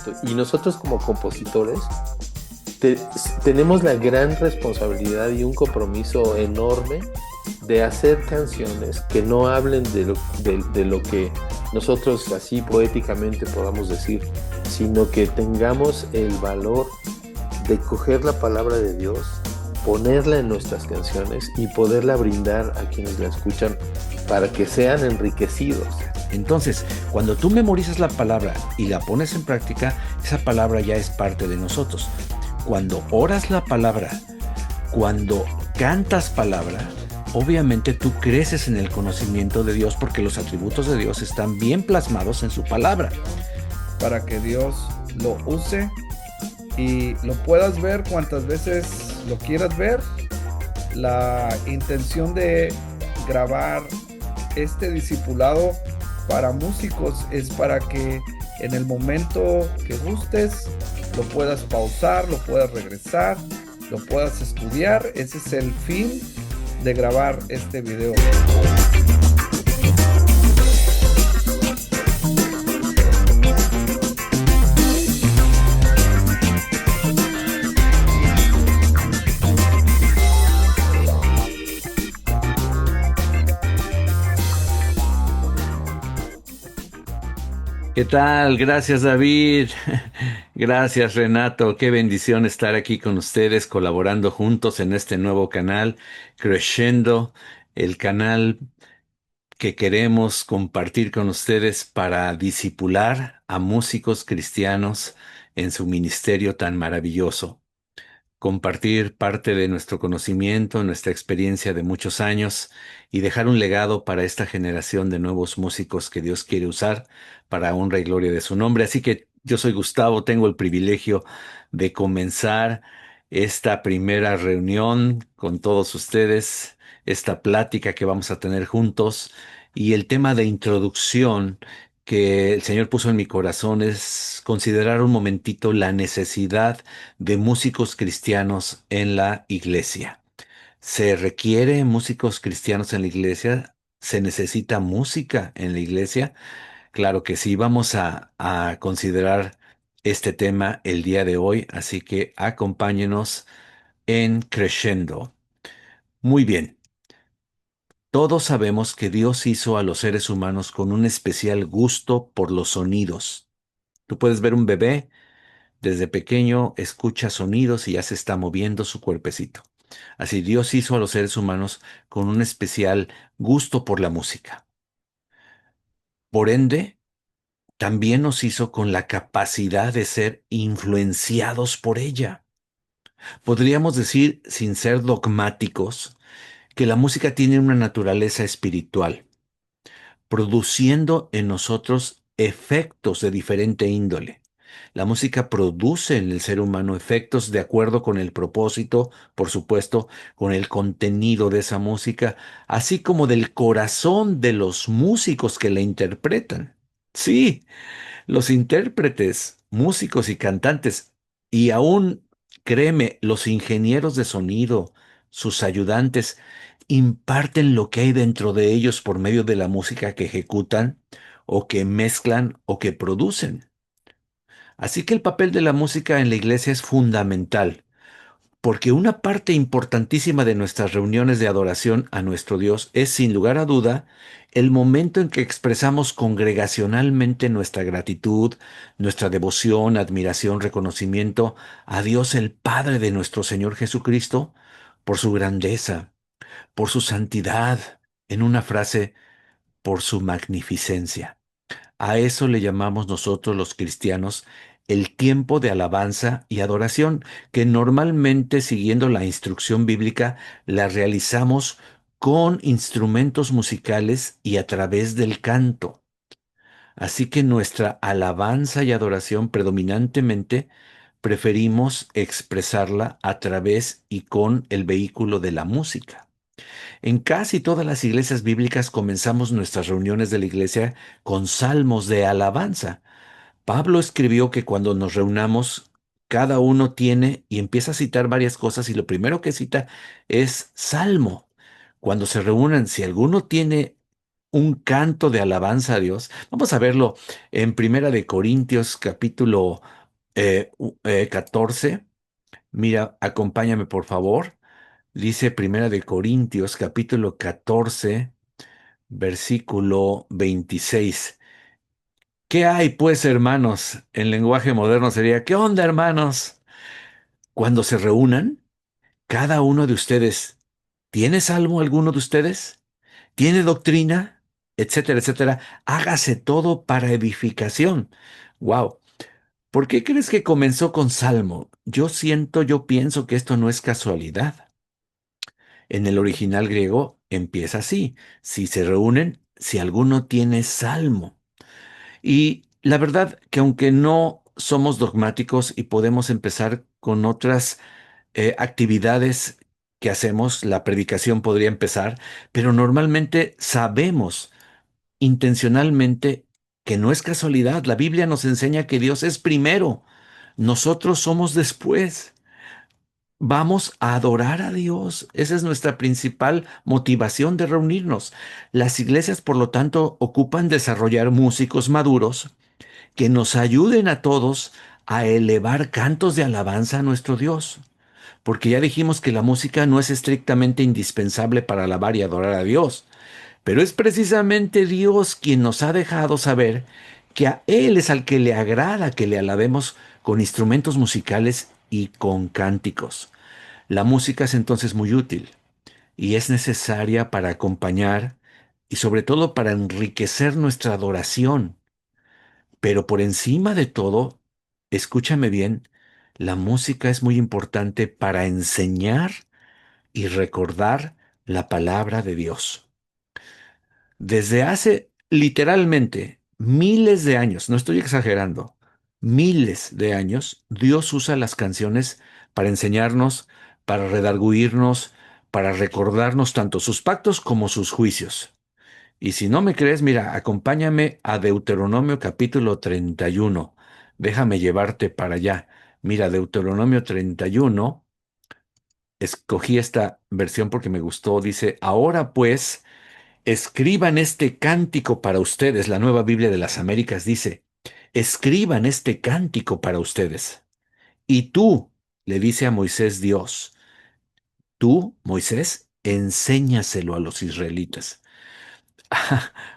esto. Y nosotros como compositores te- tenemos la gran responsabilidad y un compromiso enorme de hacer canciones que no hablen de lo que nosotros así poéticamente podamos decir, sino que tengamos el valor de coger la palabra de Dios, ponerla en nuestras canciones y poderla brindar a quienes la escuchan para que sean enriquecidos. Entonces, cuando tú memorizas la palabra y la pones en práctica, esa palabra ya es parte de nosotros. Cuando oras la palabra, cuando cantas palabra, obviamente tú creces en el conocimiento de Dios porque los atributos de Dios están bien plasmados en su palabra. Para que Dios lo use y lo puedas ver cuantas veces lo quieras ver. La intención de grabar este discipulado para músicos es para que en el momento que gustes lo puedas pausar, lo puedas regresar, lo puedas estudiar. Ese es el fin de grabar este video. ¿Qué tal? Gracias, David. Gracias, Renato. Qué bendición estar aquí con ustedes, colaborando juntos en este nuevo canal, Crescendo, el canal que queremos compartir con ustedes para disipular a músicos cristianos en su ministerio tan maravilloso. Compartir parte de nuestro conocimiento, nuestra experiencia de muchos años y dejar un legado para esta generación de nuevos músicos que Dios quiere usar para honra y gloria de su nombre. Así que yo soy Gustavo, tengo el privilegio de comenzar esta primera reunión con todos ustedes, esta plática que vamos a tener juntos y el tema de introducción que el Señor puso en mi corazón es considerar un momentito la necesidad de músicos cristianos en la iglesia. ¿Se requiere músicos cristianos en la iglesia? ¿Se necesita música en la iglesia? Claro que sí, vamos a considerar este tema el día de hoy, así que acompáñenos en Crescendo. Muy bien, todos sabemos que Dios hizo a los seres humanos con un especial gusto por los sonidos. Tú puedes ver un bebé, desde pequeño escucha sonidos y ya se está moviendo su cuerpecito. Así Dios hizo a los seres humanos con un especial gusto por la música. Por ende, también nos hizo con la capacidad de ser influenciados por ella. Podríamos decir, sin ser dogmáticos, que la música tiene una naturaleza espiritual, produciendo en nosotros efectos de diferente índole. La música produce en el ser humano efectos de acuerdo con el propósito, por supuesto, con el contenido de esa música, así como del corazón de los músicos que la interpretan. Sí, los intérpretes, músicos y cantantes, y aún, créeme, los ingenieros de sonido, sus ayudantes, imparten lo que hay dentro de ellos por medio de la música que ejecutan, o que mezclan, o que producen. Así que el papel de la música en la iglesia es fundamental, porque una parte importantísima de nuestras reuniones de adoración a nuestro Dios es, sin lugar a duda, el momento en que expresamos congregacionalmente nuestra gratitud, nuestra devoción, admiración, reconocimiento a Dios el Padre de nuestro Señor Jesucristo, por su grandeza, por su santidad, en una frase, por su magnificencia. A eso le llamamos nosotros los cristianos el tiempo de alabanza y adoración, que normalmente, siguiendo la instrucción bíblica, la realizamos con instrumentos musicales y a través del canto. Así que nuestra alabanza y adoración predominantemente preferimos expresarla a través y con el vehículo de la música. En casi todas las iglesias bíblicas comenzamos nuestras reuniones de la iglesia con salmos de alabanza. Pablo escribió que cuando nos reunamos, cada uno tiene y empieza a citar varias cosas y lo primero que cita es salmo. Cuando se reúnan, si alguno tiene un canto de alabanza a Dios, vamos a verlo en Primera de Corintios capítulo 14. Mira, acompáñame por favor. Dice Primera de Corintios, capítulo 14, versículo 26. ¿Qué hay, pues, hermanos? En lenguaje moderno sería, ¿qué onda, hermanos? Cuando se reúnan, cada uno de ustedes, ¿tiene salmo alguno de ustedes? ¿Tiene doctrina? Etcétera, etcétera. Hágase todo para edificación. Wow. ¿Por qué crees que comenzó con salmo? Yo pienso que esto no es casualidad. En el original griego empieza así. Si se reúnen, si alguno tiene salmo. Y la verdad que aunque no somos dogmáticos y podemos empezar con otras actividades que hacemos, la predicación podría empezar, pero normalmente sabemos intencionalmente que no es casualidad. La Biblia nos enseña que Dios es primero, nosotros somos después. Vamos a adorar a Dios. Esa es nuestra principal motivación de reunirnos. Las iglesias, por lo tanto, ocupan desarrollar músicos maduros que nos ayuden a todos a elevar cantos de alabanza a nuestro Dios. Porque ya dijimos que la música no es estrictamente indispensable para alabar y adorar a Dios, pero es precisamente Dios quien nos ha dejado saber que a Él es al que le agrada que le alabemos con instrumentos musicales y con cánticos. La música es entonces muy útil y es necesaria para acompañar y sobre todo para enriquecer nuestra adoración. Pero por encima de todo, escúchame bien, la música es muy importante para enseñar y recordar la palabra de Dios. Desde hace literalmente miles de años, no estoy exagerando, miles de años, Dios usa las canciones para enseñarnos, para redarguirnos, para recordarnos tanto sus pactos como sus juicios. Y si no me crees, mira, acompáñame a Deuteronomio capítulo 31. Déjame llevarte para allá. Mira, Deuteronomio 31. Escogí esta versión porque me gustó. Dice, ahora pues, escriban este cántico para ustedes. La Nueva Biblia de las Américas dice, escriban este cántico para ustedes. Y tú, le dice a Moisés Dios, tú, Moisés, enséñaselo a los israelitas.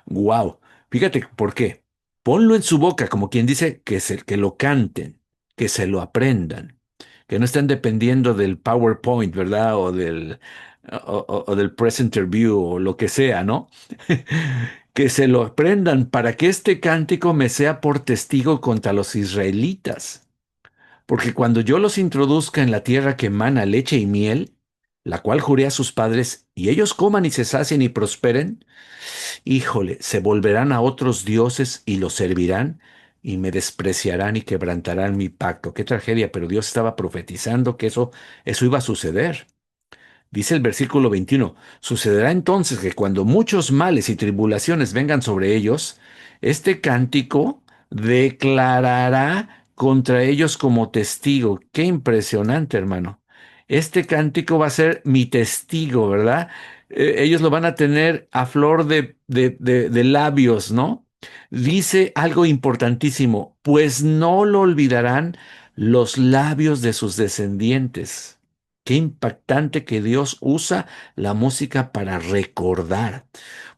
Wow. Fíjate por qué. Ponlo en su boca, como quien dice que lo canten, que se lo aprendan, que no estén dependiendo del PowerPoint, ¿verdad? O del Press Interview o lo que sea, ¿no? Que se lo aprendan para que este cántico me sea por testigo contra los israelitas. Porque cuando yo los introduzca en la tierra que emana leche y miel, la cual juré a sus padres, y ellos coman y se sacien y prosperen, híjole, se volverán a otros dioses y los servirán y me despreciarán y quebrantarán mi pacto. Qué tragedia, pero Dios estaba profetizando que eso iba a suceder. Dice el versículo 21, sucederá entonces que cuando muchos males y tribulaciones vengan sobre ellos, este cántico declarará contra ellos como testigo. Qué impresionante, hermano. Este cántico va a ser mi testigo, ¿verdad? Ellos lo van a tener a flor de labios, ¿no? Dice algo importantísimo, pues no lo olvidarán los labios de sus descendientes. Qué impactante que Dios usa la música para recordar.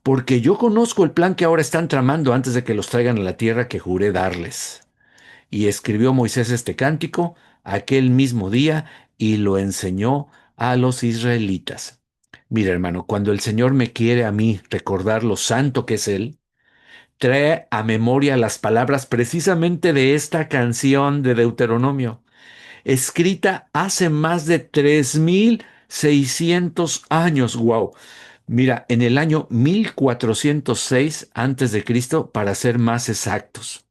Porque yo conozco el plan que ahora están tramando antes de que los traigan a la tierra que juré darles. Y escribió Moisés este cántico aquel mismo día y lo enseñó a los israelitas. Mira, hermano, cuando el Señor me quiere a mí recordar lo santo que es Él, trae a memoria las palabras precisamente de esta canción de Deuteronomio escrita hace más de 3600 años. Wow. Mira, en el año 1406 antes de Cristo, para ser más exactos.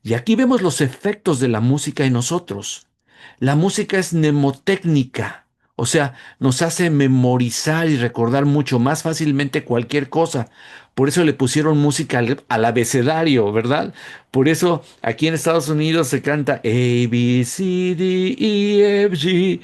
Y aquí vemos los efectos de la música en nosotros. La música es mnemotécnica, o sea, nos hace memorizar y recordar mucho más fácilmente cualquier cosa. Por eso le pusieron música al abecedario, ¿verdad? Por eso aquí en Estados Unidos se canta A, B, C, D, E, F, G.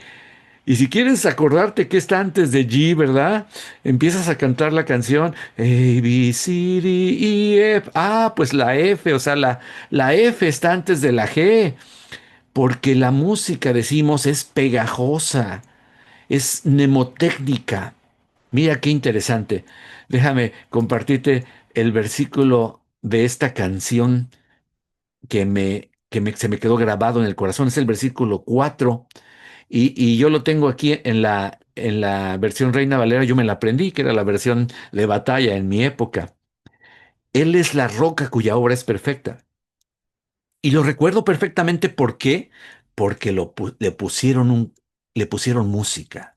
Y si quieres acordarte que está antes de G, ¿verdad? Empiezas a cantar la canción A, B, C, D, E, F. Ah, pues la F, o sea, la F está antes de la G. porque la música, decimos, es pegajosa, es mnemotécnica. Mira qué interesante. Déjame compartirte el versículo de esta canción se me quedó grabado en el corazón. Es el versículo 4 y yo lo tengo aquí en la versión Reina Valera. Yo me la aprendí, que era la versión de batalla en mi época. Él es la roca cuya obra es perfecta. Y lo recuerdo perfectamente. ¿Por qué? Porque le pusieron música.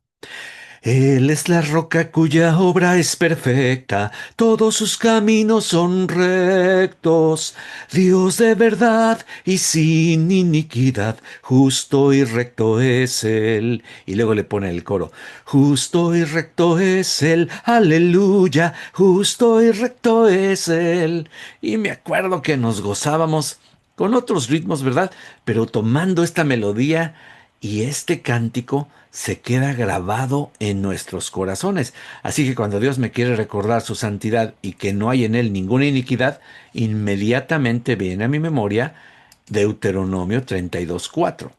Él es la roca cuya obra es perfecta, todos sus caminos son rectos. Dios de verdad y sin iniquidad, justo y recto es Él. Y luego le pone el coro, justo y recto es Él, aleluya, justo y recto es Él. Y me acuerdo que nos gozábamos con otros ritmos, ¿verdad? Pero tomando esta melodía y este cántico se queda grabado en nuestros corazones. Así que cuando Dios me quiere recordar su santidad y que no hay en él ninguna iniquidad, inmediatamente viene a mi memoria Deuteronomio 32:4.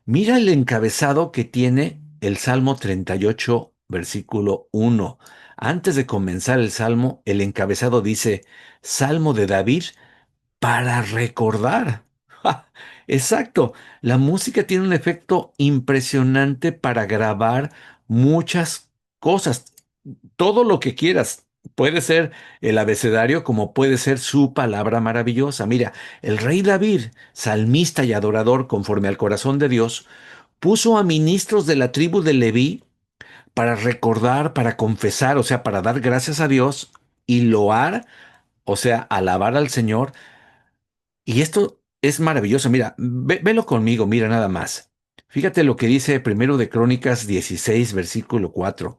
Mira el encabezado que tiene el Salmo 38, versículo 1. Antes de comenzar el salmo, el encabezado dice, Salmo de David para recordar. ¡Ja! Exacto. La música tiene un efecto impresionante para grabar muchas cosas. Todo lo que quieras. Puede ser el abecedario como puede ser su palabra maravillosa. Mira, el rey David, salmista y adorador conforme al corazón de Dios, puso a ministros de la tribu de Leví para recordar, para confesar, o sea, para dar gracias a Dios y loar, o sea, alabar al Señor. Y esto es maravilloso. Mira, velo conmigo, mira nada más. Fíjate lo que dice primero de Crónicas 16, versículo 4.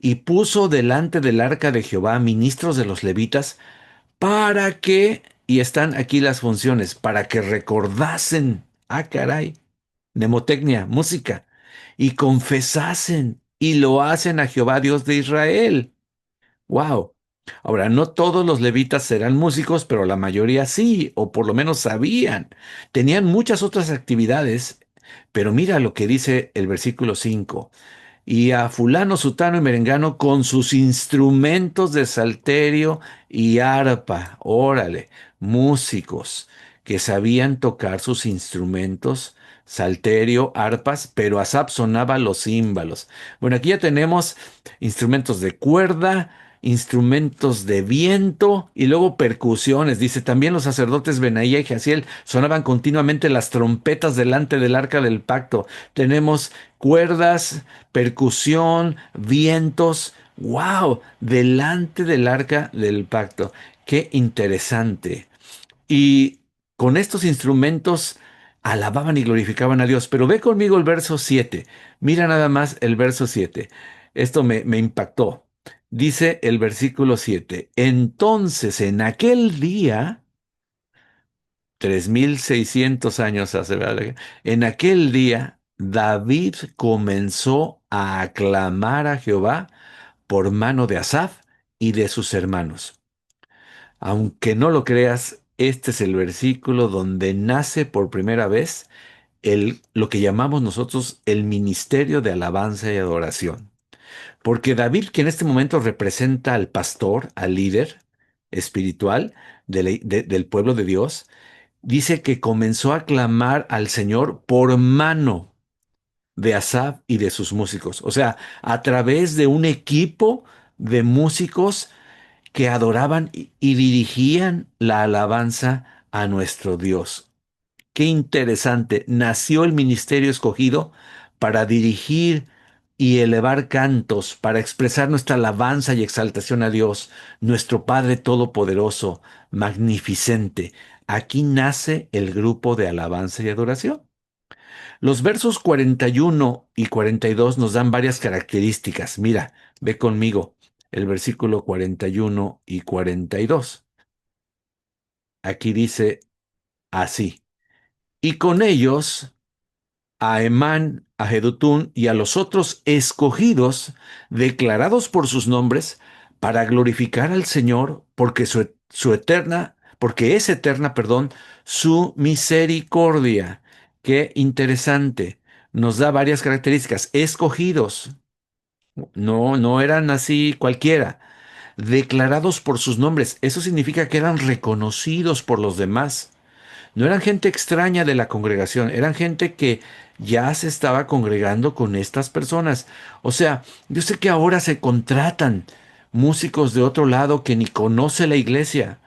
Y puso delante del arca de Jehová ministros de los levitas para que, y están aquí las funciones, para que recordasen, caray, mnemotecnia, música, y confesasen y lo hacen a Jehová Dios de Israel. Wow. Ahora, no todos los levitas eran músicos, pero la mayoría sí, o por lo menos sabían. Tenían muchas otras actividades, pero mira lo que dice el versículo 5. Y a fulano, sutano y merengano con sus instrumentos de salterio y arpa. Órale, músicos que sabían tocar sus instrumentos, salterio, arpas, pero Asaf sonaba los címbalos. Bueno, aquí ya tenemos instrumentos de cuerda, instrumentos de viento y luego percusiones. Dice, también los sacerdotes Benaía y Jaciel sonaban continuamente las trompetas delante del arca del pacto. Tenemos cuerdas, percusión, vientos. ¡Wow! Delante del arca del pacto. ¡Qué interesante! Y con estos instrumentos alababan y glorificaban a Dios. Pero ve conmigo el verso 7. Mira nada más el verso 7. Esto me impactó. Dice el versículo 7. Entonces en aquel día, 3600 años hace, ¿verdad? En aquel día, David comenzó a aclamar a Jehová por mano de Asaf y de sus hermanos. Aunque no lo creas, este es el versículo donde nace por primera vez lo que llamamos nosotros el ministerio de alabanza y adoración. Porque David, que en este momento representa al pastor, al líder espiritual del pueblo de Dios, dice que comenzó a clamar al Señor por mano de Asaf y de sus músicos. O sea, a través de un equipo de músicos que adoraban y dirigían la alabanza a nuestro Dios. Qué interesante. Nació el ministerio escogido para dirigir y elevar cantos, para expresar nuestra alabanza y exaltación a Dios, nuestro Padre Todopoderoso, magnificente. Aquí nace el grupo de alabanza y adoración. Los versos 41 y 42 nos dan varias características. Mira, ve conmigo el versículo 41 y 42. Aquí dice así. Y con ellos a Emán, a Jedutún y a los otros escogidos, declarados por sus nombres, para glorificar al Señor, porque porque es eterna, perdón, su misericordia. Qué interesante. Nos da varias características. Escogidos. No, no eran así cualquiera. Declarados por sus nombres. Eso significa que eran reconocidos por los demás. No eran gente extraña de la congregación, eran gente que ya se estaba congregando con estas personas. O sea, yo sé que ahora se contratan músicos de otro lado que ni conoce la iglesia,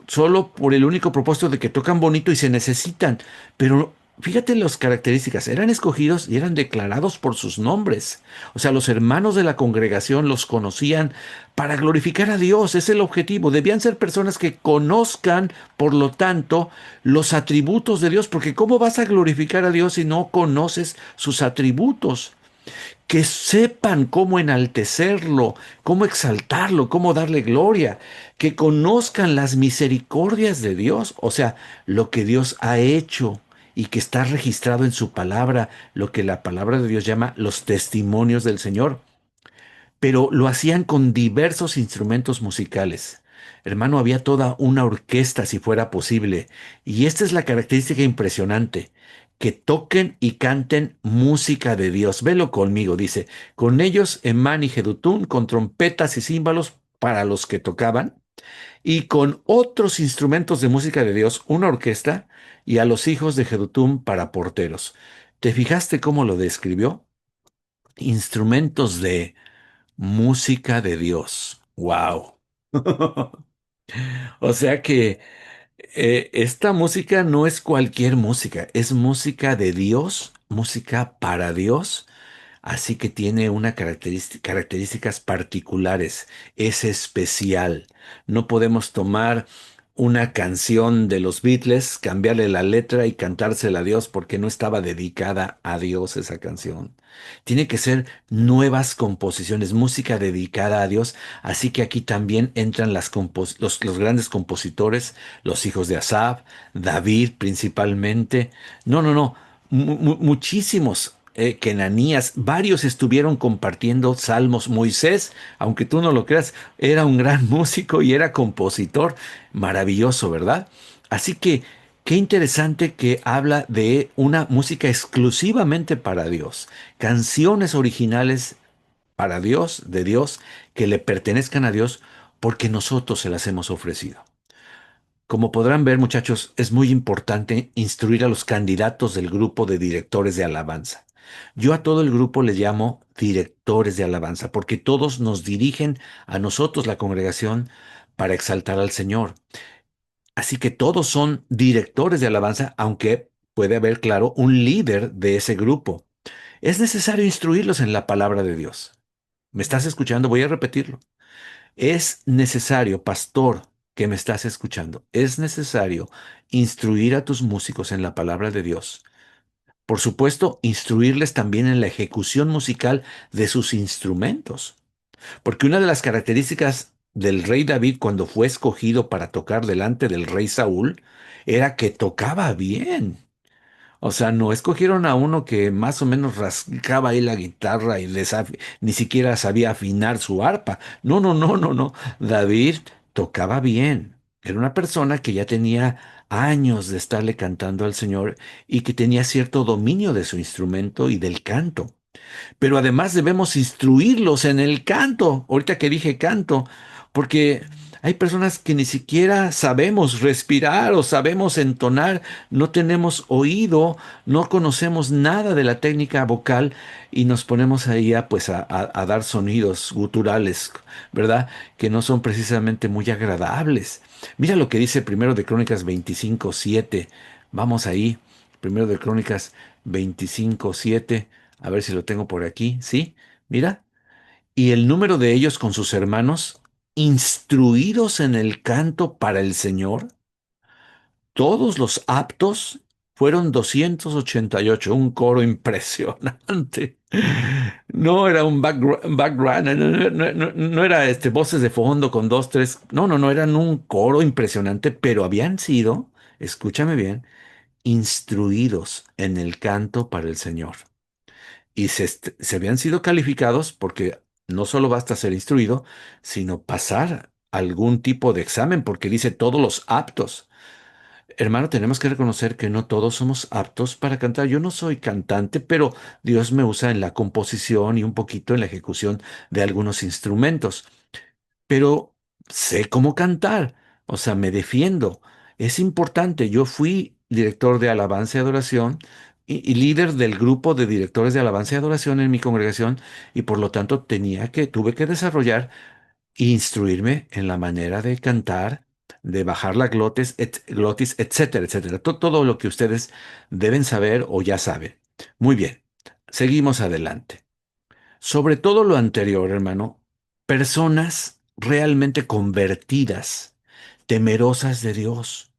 solo por el único propósito de que tocan bonito y se necesitan. Pero fíjate las características, eran escogidos y eran declarados por sus nombres. O sea, los hermanos de la congregación los conocían para glorificar a Dios, es el objetivo. Debían ser personas que conozcan, por lo tanto, los atributos de Dios, porque ¿cómo vas a glorificar a Dios si no conoces sus atributos? Que sepan cómo enaltecerlo, cómo exaltarlo, cómo darle gloria, que conozcan las misericordias de Dios, o sea, lo que Dios ha hecho y que está registrado en su palabra, lo que la palabra de Dios llama los testimonios del Señor, pero lo hacían con diversos instrumentos musicales. Hermano, había toda una orquesta si fuera posible, y esta es la característica impresionante, que toquen y canten música de Dios. Velo conmigo, dice, con ellos Emán y Jedutún, con trompetas y címbalos para los que tocaban, y con otros instrumentos de música de Dios, una orquesta, y a los hijos de Jedutún para porteros. ¿Te fijaste cómo lo describió? Instrumentos de música de Dios. ¡Wow! O sea que esta música no es cualquier música, es música de Dios, música para Dios, así que tiene una características particulares, es especial. No podemos tomar una canción de los Beatles, cambiarle la letra y cantársela a Dios porque no estaba dedicada a Dios esa canción. Tiene que ser nuevas composiciones, música dedicada a Dios. Así que aquí también entran los grandes compositores, los hijos de Asaf, David principalmente. No, no, no, muchísimos. Kenanías, varios estuvieron compartiendo salmos. Moisés, aunque tú no lo creas, era un gran músico y era compositor. Maravilloso, ¿verdad? Así que qué interesante que habla de una música exclusivamente para Dios, canciones originales para Dios, de Dios, que le pertenezcan a Dios, porque nosotros se las hemos ofrecido. Como podrán ver, muchachos, es muy importante instruir a los candidatos del grupo de directores de alabanza. Yo a todo el grupo le llamo directores de alabanza, porque todos nos dirigen a nosotros, la congregación, para exaltar al Señor. Así que todos son directores de alabanza, aunque puede haber, claro, un líder de ese grupo. Es necesario instruirlos en la palabra de Dios. ¿Me estás escuchando? Voy a repetirlo. Es necesario, pastor, que me estás escuchando, es necesario instruir a tus músicos en la palabra de Dios. Por supuesto, instruirles también en la ejecución musical de sus instrumentos. Porque una de las características del rey David cuando fue escogido para tocar delante del rey Saúl era que tocaba bien. O sea, no escogieron a uno que más o menos rascaba ahí la guitarra y ni siquiera sabía afinar su arpa. No, no, no, no, no. David tocaba bien. Era una persona que ya tenía años de estarle cantando al Señor y que tenía cierto dominio de su instrumento y del canto. Pero además debemos instruirlos en el canto. Ahorita que dije canto, porque hay personas que ni siquiera sabemos respirar o sabemos entonar, no tenemos oído, no conocemos nada de la técnica vocal y nos ponemos ahí a dar sonidos guturales, ¿verdad? Que no son precisamente muy agradables. Mira lo que dice Primero de Crónicas 25:7. Vamos ahí, Primero de Crónicas 25:7. A ver si lo tengo por aquí. ¿Sí? Mira. Y el número de ellos con sus hermanos, instruidos en el canto para el Señor, todos los aptos fueron 288, un coro impresionante. No era un background, no era voces de fondo con dos, tres, no, no, no, eran un coro impresionante, pero habían sido, escúchame bien, instruidos en el canto para el Señor y se habían sido calificados porque no solo basta ser instruido, sino pasar algún tipo de examen, porque dice todos los aptos. Hermano, tenemos que reconocer que no todos somos aptos para cantar. Yo no soy cantante, pero Dios me usa en la composición y un poquito en la ejecución de algunos instrumentos. Pero sé cómo cantar, o sea, me defiendo. Es importante. Yo fui director de alabanza y adoración y líder del grupo de directores de alabanza y adoración en mi congregación y por lo tanto tuve que desarrollar e instruirme en la manera de cantar, de bajar la glotis, etcétera, etcétera. Todo lo que ustedes deben saber o ya saben. Muy bien, seguimos adelante. Sobre todo lo anterior, hermano, personas realmente convertidas, temerosas de Dios.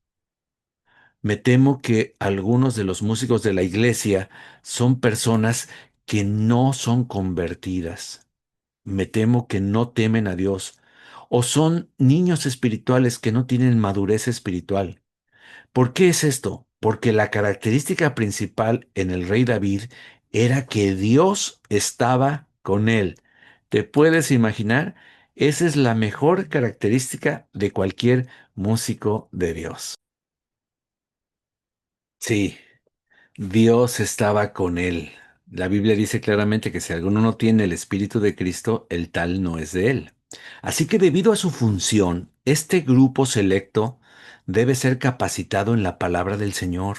Me temo que algunos de los músicos de la iglesia son personas que no son convertidas. Me temo que no temen a Dios o son niños espirituales que no tienen madurez espiritual. ¿Por qué es esto? Porque la característica principal en el rey David era que Dios estaba con él. ¿Te puedes imaginar? Esa es la mejor característica de cualquier músico de Dios. Sí, Dios estaba con él. La Biblia dice claramente que si alguno no tiene el Espíritu de Cristo, el tal no es de él. Así que debido a su función, este grupo selecto debe ser capacitado en la palabra del Señor,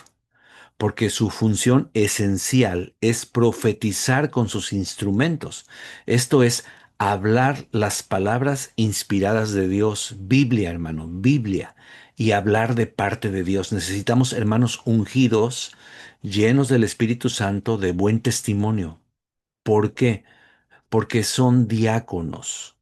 porque su función esencial es profetizar con sus instrumentos. Esto es, hablar las palabras inspiradas de Dios, Biblia, hermano, Biblia, y hablar de parte de Dios. Necesitamos hermanos ungidos, llenos del Espíritu Santo, de buen testimonio. ¿Por qué? Porque son diáconos.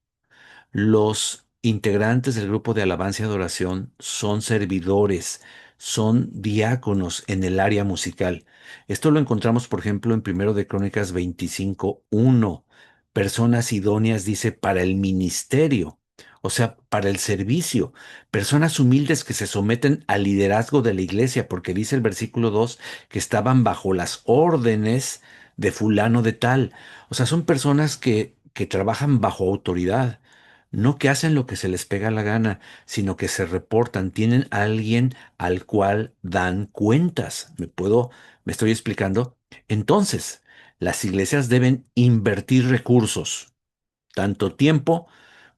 Los integrantes del grupo de alabanza y adoración son servidores, son diáconos en el área musical. Esto lo encontramos, por ejemplo, en Primero de Crónicas 25:1. Personas idóneas, dice, para el ministerio, o sea, para el servicio. Personas humildes que se someten al liderazgo de la iglesia, porque dice el versículo 2 que estaban bajo las órdenes de fulano de tal. O sea, son personas que trabajan bajo autoridad. No que hacen lo que se les pega la gana, sino que se reportan, tienen a alguien al cual dan cuentas. ¿Me estoy explicando? Entonces, las iglesias deben invertir recursos, tanto tiempo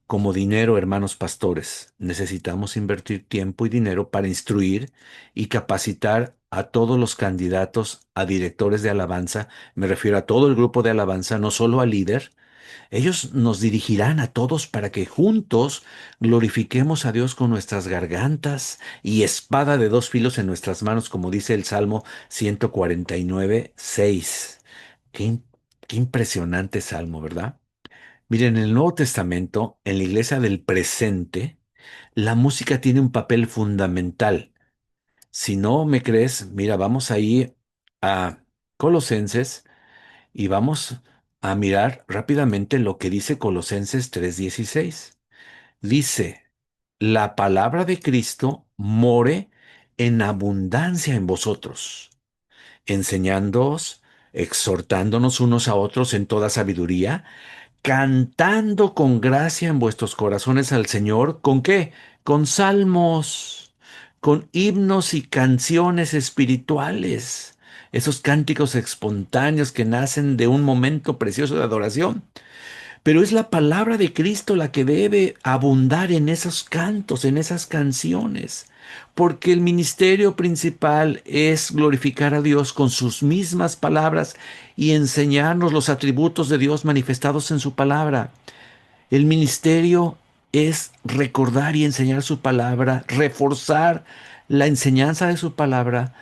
como dinero, hermanos pastores. Necesitamos invertir tiempo y dinero para instruir y capacitar a todos los candidatos a directores de alabanza. Me refiero a todo el grupo de alabanza, no solo al líder. Ellos nos dirigirán a todos para que juntos glorifiquemos a Dios con nuestras gargantas y espada de dos filos en nuestras manos, como dice el Salmo 149:6. Qué impresionante salmo, ¿verdad? Miren, en el Nuevo Testamento, en la iglesia del presente, la música tiene un papel fundamental. Si no me crees, mira, vamos ahí a Colosenses y vamos a mirar rápidamente lo que dice Colosenses 3:16. Dice, la palabra de Cristo more en abundancia en vosotros, enseñándoos, exhortándonos unos a otros en toda sabiduría, cantando con gracia en vuestros corazones al Señor. ¿Con qué? Con salmos, con himnos y canciones espirituales. Esos cánticos espontáneos que nacen de un momento precioso de adoración. Pero es la palabra de Cristo la que debe abundar en esos cantos, en esas canciones. Porque el ministerio principal es glorificar a Dios con sus mismas palabras y enseñarnos los atributos de Dios manifestados en su palabra. El ministerio es recordar y enseñar su palabra, reforzar la enseñanza de su palabra,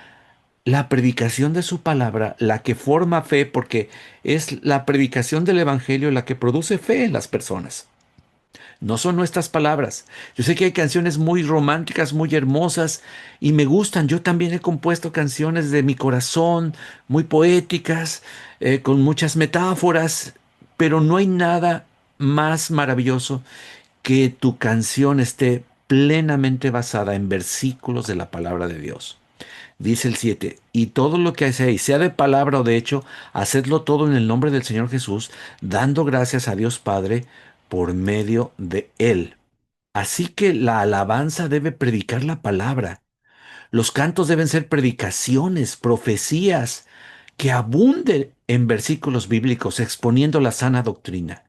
la predicación de su palabra, la que forma fe, porque es la predicación del Evangelio la que produce fe en las personas. No son nuestras palabras. Yo sé que hay canciones muy románticas, muy hermosas y me gustan. Yo también he compuesto canciones de mi corazón, muy poéticas, con muchas metáforas, pero no hay nada más maravilloso que tu canción esté plenamente basada en versículos de la palabra de Dios. Dice el 7, y todo lo que hacéis, sea de palabra o de hecho, hacedlo todo en el nombre del Señor Jesús, dando gracias a Dios Padre por medio de Él. Así que la alabanza debe predicar la palabra, Los cantos deben ser predicaciones, profecías, que abunden en versículos bíblicos exponiendo la sana doctrina.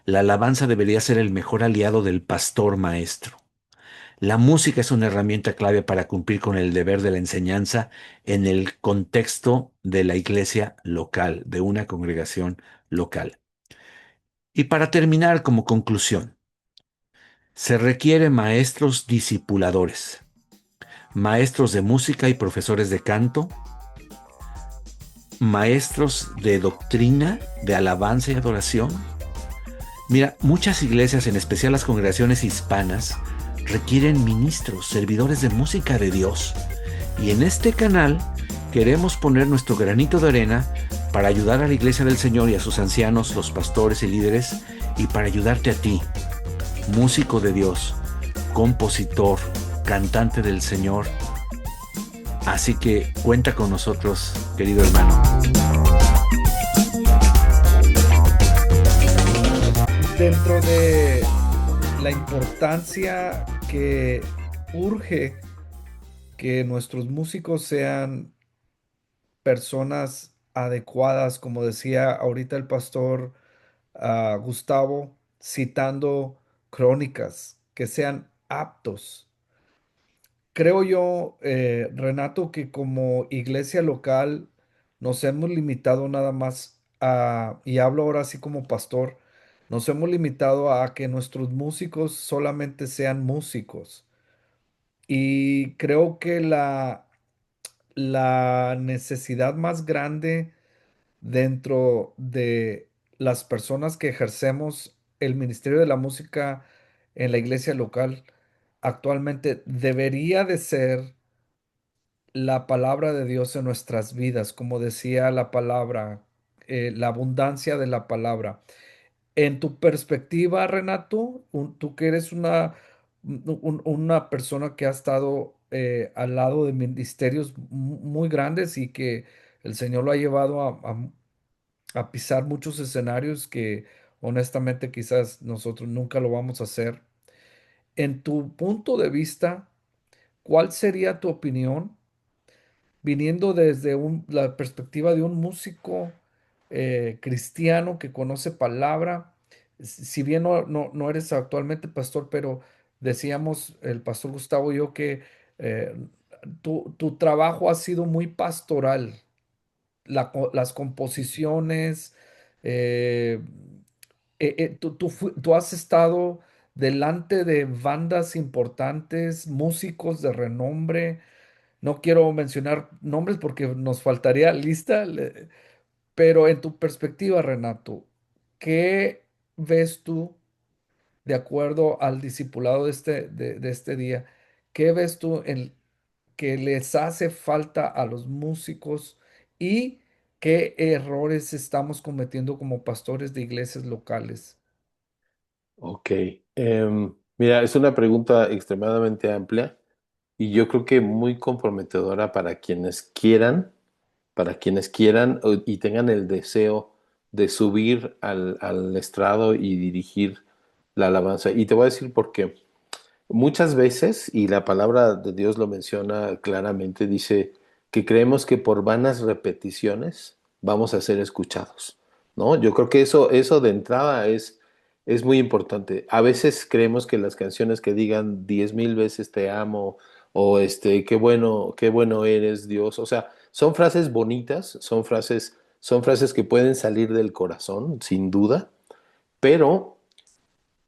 La alabanza debería ser el mejor aliado del pastor maestro. La música es una herramienta clave para cumplir con el deber de la enseñanza en el contexto de la iglesia local, de una congregación local. Y para terminar, como conclusión, se requiere maestros discipuladores, maestros de música y profesores de canto, maestros de doctrina, de alabanza y adoración. Mira, muchas iglesias, en especial las congregaciones hispanas, requieren ministros, servidores de música de Dios. Y en este canal queremos poner nuestro granito de arena para ayudar a la iglesia del Señor y a sus ancianos, los pastores y líderes, y para ayudarte a ti, músico de Dios, compositor, cantante del Señor. Así que cuenta con nosotros, querido hermano. Dentro de la importancia que urge que nuestros músicos sean personas adecuadas, como decía ahorita el pastor Gustavo, citando crónicas, que sean aptos. Creo yo, Renato, que como iglesia local nos hemos limitado nada más y hablo ahora así como pastor, nos hemos limitado a que nuestros músicos solamente sean músicos. Y creo que la necesidad más grande dentro de las personas que ejercemos el ministerio de la música en la iglesia local actualmente debería de ser la palabra de Dios en nuestras vidas, como decía la palabra, la abundancia de la palabra. En tu perspectiva, Renato, tú que eres una persona que ha estado al lado de ministerios muy grandes y que el Señor lo ha llevado a pisar muchos escenarios que honestamente quizás nosotros nunca lo vamos a hacer. En tu punto de vista, ¿cuál sería tu opinión viniendo desde la perspectiva de un músico cristiano que conoce palabra? Si bien no eres actualmente pastor, pero decíamos el pastor Gustavo y yo que eh, tu trabajo ha sido muy pastoral, las composiciones, eh, tú has estado delante de bandas importantes, músicos de renombre. No quiero mencionar nombres porque nos faltaría lista, pero en tu perspectiva, Renato, ¿qué ves tú de acuerdo al discipulado de este día? ¿Qué ves tú en que les hace falta a los músicos y qué errores estamos cometiendo como pastores de iglesias locales? Ok. Mira, es una pregunta extremadamente amplia y yo creo que muy comprometedora para quienes quieran y tengan el deseo de subir al estrado y dirigir la alabanza. Y te voy a decir por qué. Muchas veces, y la palabra de Dios lo menciona claramente, dice que creemos que por vanas repeticiones vamos a ser escuchados, ¿no? Yo creo que eso de entrada es muy importante. A veces creemos que las canciones que digan 10,000 veces te amo o qué bueno eres Dios, o sea, son frases bonitas, son frases que pueden salir del corazón, sin duda, pero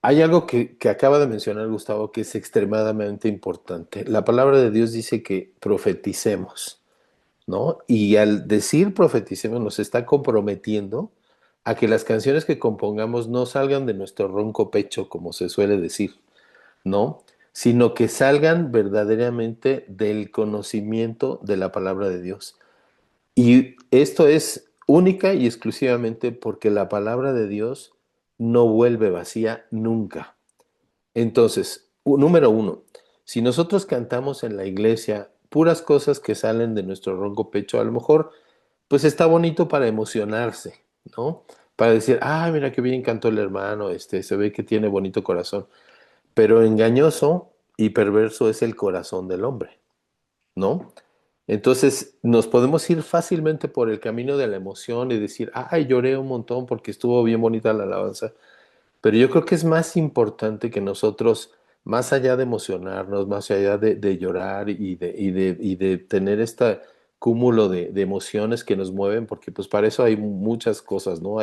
hay algo que acaba de mencionar Gustavo que es extremadamente importante. La palabra de Dios dice que profeticemos, ¿no? Y al decir profeticemos nos está comprometiendo a que las canciones que compongamos no salgan de nuestro ronco pecho, como se suele decir, ¿no? Sino que salgan verdaderamente del conocimiento de la palabra de Dios. Y esto es única y exclusivamente porque la palabra de Dios no vuelve vacía nunca. Entonces, número uno, si nosotros cantamos en la iglesia puras cosas que salen de nuestro ronco pecho, a lo mejor, pues está bonito para emocionarse, ¿no? Para decir, ah, mira qué bien cantó el hermano, se ve que tiene bonito corazón. Pero engañoso y perverso es el corazón del hombre. ¿no? Entonces nos podemos ir fácilmente por el camino de la emoción y decir, ay, lloré un montón porque estuvo bien bonita la alabanza, pero yo creo que es más importante que nosotros, más allá de emocionarnos, más allá de llorar y de tener este cúmulo de emociones que nos mueven, porque pues para eso hay muchas cosas, ¿no?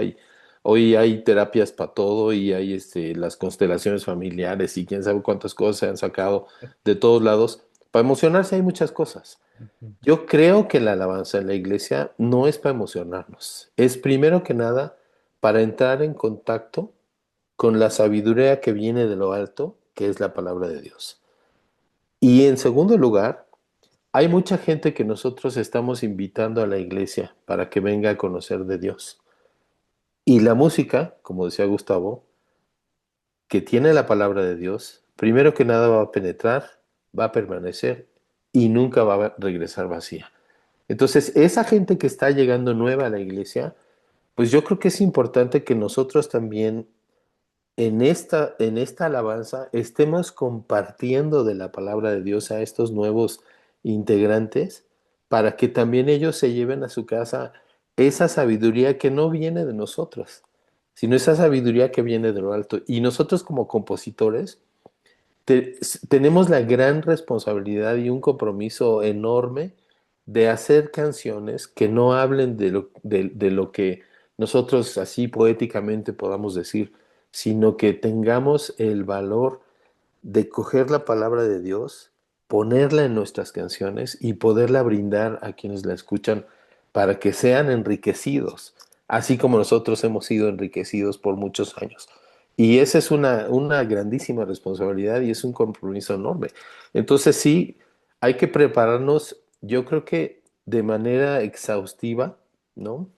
Hoy hay terapias para todo y hay las constelaciones familiares y quién sabe cuántas cosas se han sacado de todos lados. Para emocionarse hay muchas cosas. Ujú. Yo creo que la alabanza en la iglesia no es para emocionarnos, es primero que nada para entrar en contacto con la sabiduría que viene de lo alto, que es la palabra de Dios. Y en segundo lugar, hay mucha gente que nosotros estamos invitando a la iglesia para que venga a conocer de Dios. Y la música, como decía Gustavo, que tiene la palabra de Dios, primero que nada va a penetrar, va a permanecer y nunca va a regresar vacía. Entonces, esa gente que está llegando nueva a la iglesia, pues yo creo que es importante que nosotros también en esta alabanza estemos compartiendo de la palabra de Dios a estos nuevos integrantes para que también ellos se lleven a su casa esa sabiduría que no viene de nosotros, sino esa sabiduría que viene de lo alto. Y nosotros como compositores tenemos la gran responsabilidad y un compromiso enorme de hacer canciones que no hablen de lo que nosotros así poéticamente podamos decir, sino que tengamos el valor de coger la palabra de Dios, ponerla en nuestras canciones y poderla brindar a quienes la escuchan para que sean enriquecidos, así como nosotros hemos sido enriquecidos por muchos años. Y esa es una grandísima responsabilidad y es un compromiso enorme. Entonces sí, hay que prepararnos, yo creo que de manera exhaustiva, ¿no?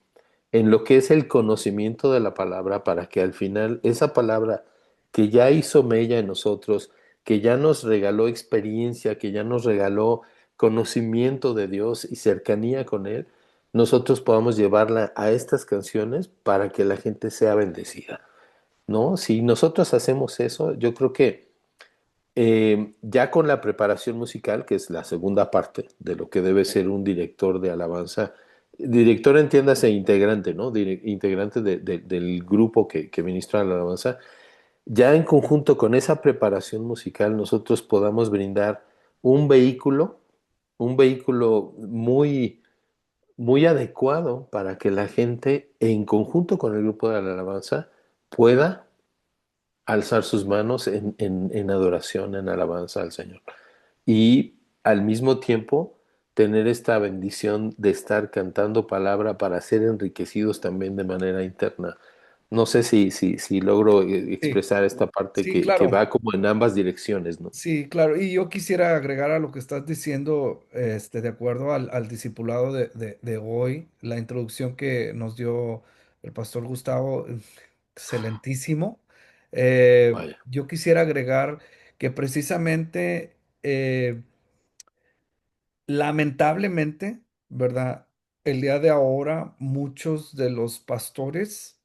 En lo que es el conocimiento de la palabra para que al final esa palabra que ya hizo mella en nosotros, que ya nos regaló experiencia, que ya nos regaló conocimiento de Dios y cercanía con Él, nosotros podamos llevarla a estas canciones para que la gente sea bendecida, ¿no? Si nosotros hacemos eso, yo creo que ya con la preparación musical, que es la segunda parte de lo que debe ser un director de alabanza, director entiéndase integrante, ¿no? Integrante del grupo que ministra la alabanza, ya en conjunto con esa preparación musical, nosotros podamos brindar un vehículo, un vehículo muy, muy adecuado para que la gente, en conjunto con el grupo de la alabanza, pueda alzar sus manos en adoración, en alabanza al Señor. Y al mismo tiempo tener esta bendición de estar cantando palabra para ser enriquecidos también de manera interna. No sé si logro Sí, expresar esta parte sí, que claro. va como en ambas direcciones, ¿no? Sí, claro. Y yo quisiera agregar a lo que estás diciendo, de acuerdo al discipulado de hoy, la introducción que nos dio el pastor Gustavo, excelentísimo. Vaya. Yo quisiera agregar que precisamente, lamentablemente, ¿verdad? El día de ahora, muchos de los pastores,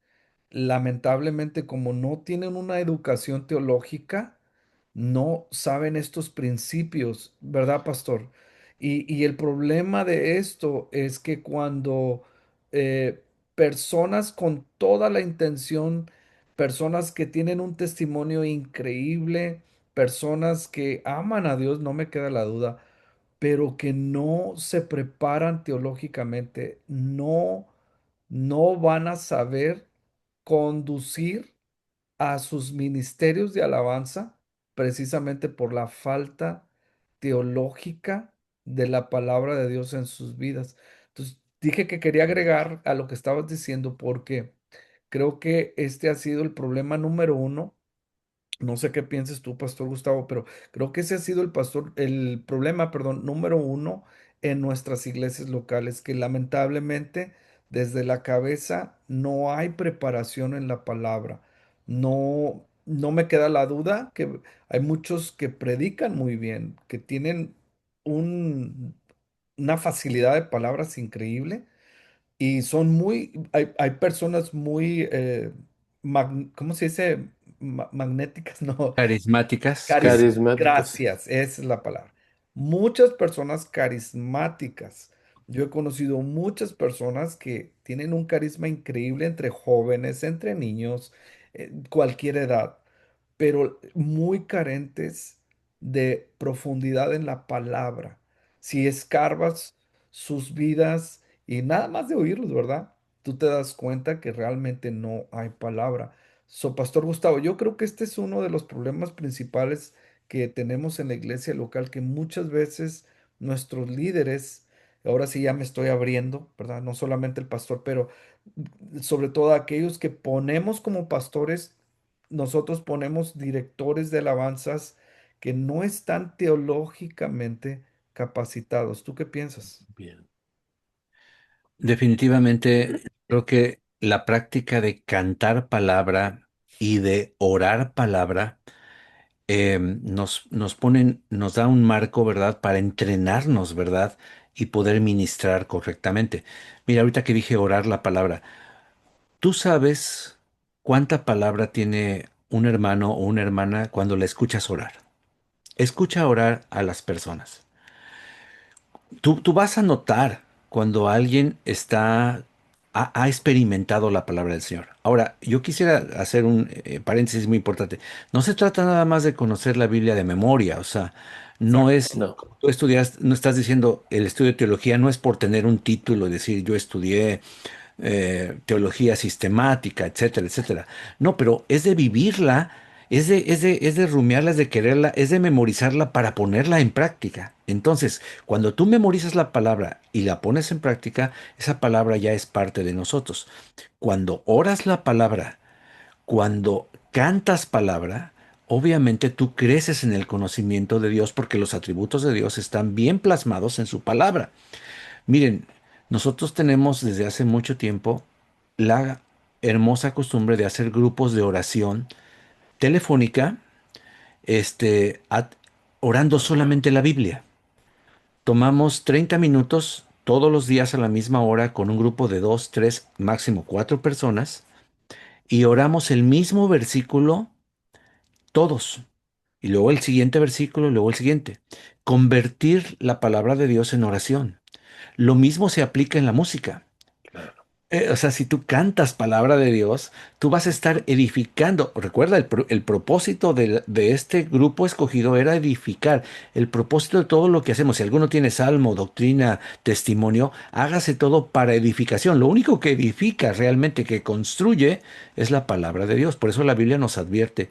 lamentablemente, como no tienen una educación teológica, no saben estos principios, ¿verdad, pastor? Y el problema de esto es que cuando personas con toda la intención, personas que tienen un testimonio increíble, personas que aman a Dios, no me queda la duda, pero que no se preparan teológicamente, no van a saber conducir a sus ministerios de alabanza precisamente por la falta teológica de la palabra de Dios en sus vidas. Entonces, dije que quería agregar a lo que estabas diciendo porque creo que este ha sido el problema número uno. No sé qué pienses tú, Pastor Gustavo, pero creo que ese ha sido el problema, perdón, número uno en nuestras iglesias locales, que lamentablemente desde la cabeza no hay preparación en la palabra. No me queda la duda que hay muchos que predican muy bien, que tienen un- una facilidad de palabras increíble y son hay personas muy, ¿cómo se dice? Magnéticas, no, Carismáticas, caris, Carismáticas. gracias, esa es la palabra. muchas personas carismáticas. Yo he conocido muchas personas que tienen un carisma increíble entre jóvenes, entre niños, cualquier edad, pero muy carentes de profundidad en la palabra. Si escarbas sus vidas y nada más de oírlos, ¿verdad? Tú te das cuenta que realmente no hay palabra. Pastor Gustavo, yo creo que este es uno de los problemas principales que tenemos en la iglesia local, que muchas veces nuestros líderes, ahora sí ya me estoy abriendo, ¿verdad? No solamente el pastor, pero sobre todo aquellos que ponemos como pastores, nosotros ponemos directores de alabanzas que no están teológicamente capacitados. ¿Tú qué piensas? Bien. Definitivamente, creo que la práctica de cantar palabra y de orar palabra nos da un marco, ¿verdad?, para entrenarnos, ¿verdad?, y poder ministrar correctamente. Mira, ahorita que dije orar la palabra, ¿tú sabes cuánta palabra tiene un hermano o una hermana cuando la escuchas orar? Escucha orar a las personas. Tú vas a notar cuando alguien ha experimentado la palabra del Señor. Ahora, yo quisiera hacer un paréntesis muy importante. No se trata nada más de conocer la Biblia de memoria, o sea, no Exacto. es, No, tú estudias, no estás diciendo el estudio de teología no es por tener un título y decir yo estudié teología sistemática, etcétera, etcétera. No, pero es de vivirla, es de rumiarla, es de quererla, es de memorizarla para ponerla en práctica. Entonces, cuando tú memorizas la palabra y la pones en práctica, esa palabra ya es parte de nosotros. Cuando oras la palabra, cuando cantas palabra, obviamente tú creces en el conocimiento de Dios porque los atributos de Dios están bien plasmados en su palabra. Miren, nosotros tenemos desde hace mucho tiempo la hermosa costumbre de hacer grupos de oración telefónica, este, at- orando solamente la Biblia. Tomamos 30 minutos todos los días a la misma hora con un grupo de dos, tres, máximo cuatro personas y oramos el mismo versículo todos. Y luego el siguiente versículo, y luego el siguiente. Convertir la palabra de Dios en oración. Lo mismo se aplica en la música. claro. O sea, si tú cantas palabra de Dios, tú vas a estar edificando. Recuerda, el propósito de este grupo escogido era edificar. El propósito de todo lo que hacemos, si alguno tiene salmo, doctrina, testimonio, hágase todo para edificación. Lo único que edifica realmente, que construye, es la palabra de Dios. Por eso la Biblia nos advierte,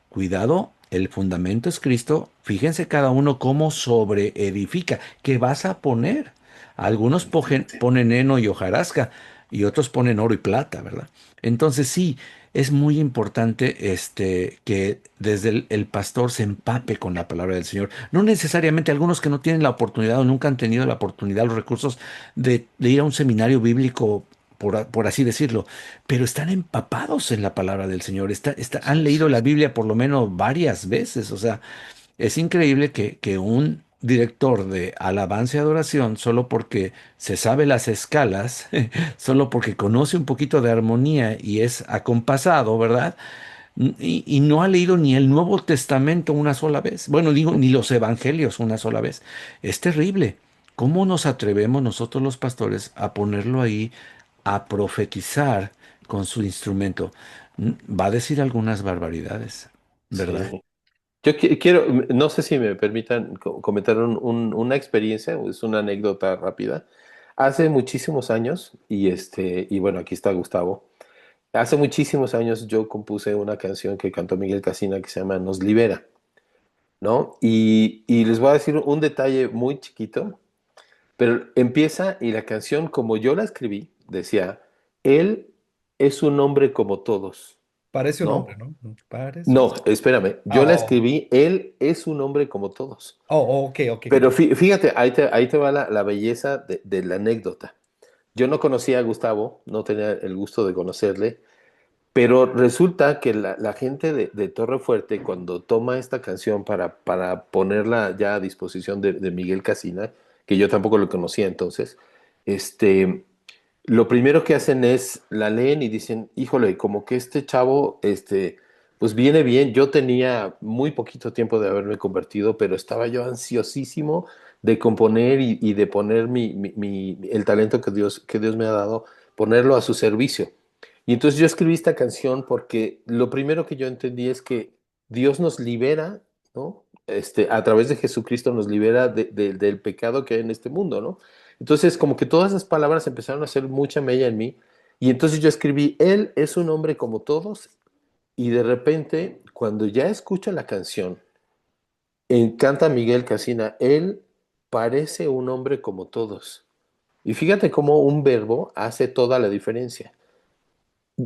cuidado, el fundamento es Cristo. Fíjense cada uno cómo sobre edifica. ¿Qué vas a poner? Algunos ponen heno y hojarasca y otros ponen oro y plata, ¿verdad? Entonces sí, es muy importante que desde el pastor se empape con la palabra del Señor. No necesariamente algunos que no tienen la oportunidad o nunca han tenido la oportunidad, los recursos de ir a un seminario bíblico, por así decirlo, pero están empapados en la palabra del Señor, han Así leído la es. Biblia por lo menos varias veces, o sea, es increíble que un director de alabanza y adoración, solo porque se sabe las escalas, solo porque conoce un poquito de armonía y es acompasado, ¿verdad? Y no ha leído ni el Nuevo Testamento una sola vez. Bueno, digo, ni los Evangelios una sola vez. Es terrible. ¿Cómo nos atrevemos nosotros los pastores a ponerlo ahí, a profetizar con su instrumento? Va a decir algunas barbaridades, ¿verdad? Sí. Yo quiero, no sé si me permitan comentar una experiencia, es una anécdota rápida. Hace muchísimos años, y bueno, aquí está Gustavo. Hace muchísimos años yo compuse una canción que cantó Miguel Casina que se llama Nos Libera, ¿no? Y les voy a decir un detalle muy chiquito, pero empieza y la canción, como yo la escribí, decía, Él es un hombre como todos, Parece un hombre, ¿no? ¿no? Parece un... No, espérame, Ah, yo la oh, escribí, Él es un hombre como todos. oh, ok, ok. Pero fíjate, ahí te va la belleza de la anécdota. Yo no conocía a Gustavo, no tenía el gusto de conocerle, pero resulta que la gente de Torre Fuerte, cuando toma esta canción para ponerla ya a disposición de Miguel Casina, que yo tampoco lo conocía entonces, este, lo primero que hacen es la leen y dicen, híjole, como que este chavo, Pues viene bien, yo tenía muy poquito tiempo de haberme convertido, pero estaba yo ansiosísimo de componer y de poner el talento que Dios me ha dado, ponerlo a su servicio. Y entonces yo escribí esta canción porque lo primero que yo entendí es que Dios nos libera, ¿no? A través de Jesucristo nos libera del pecado que hay en este mundo, ¿no? Entonces como que todas esas palabras empezaron a hacer mucha mella en mí. Y entonces yo escribí, Él es un hombre como todos, y de repente, cuando ya escucho la canción, canta Miguel Casina, él parece un hombre como todos. Y fíjate cómo un verbo hace toda la diferencia.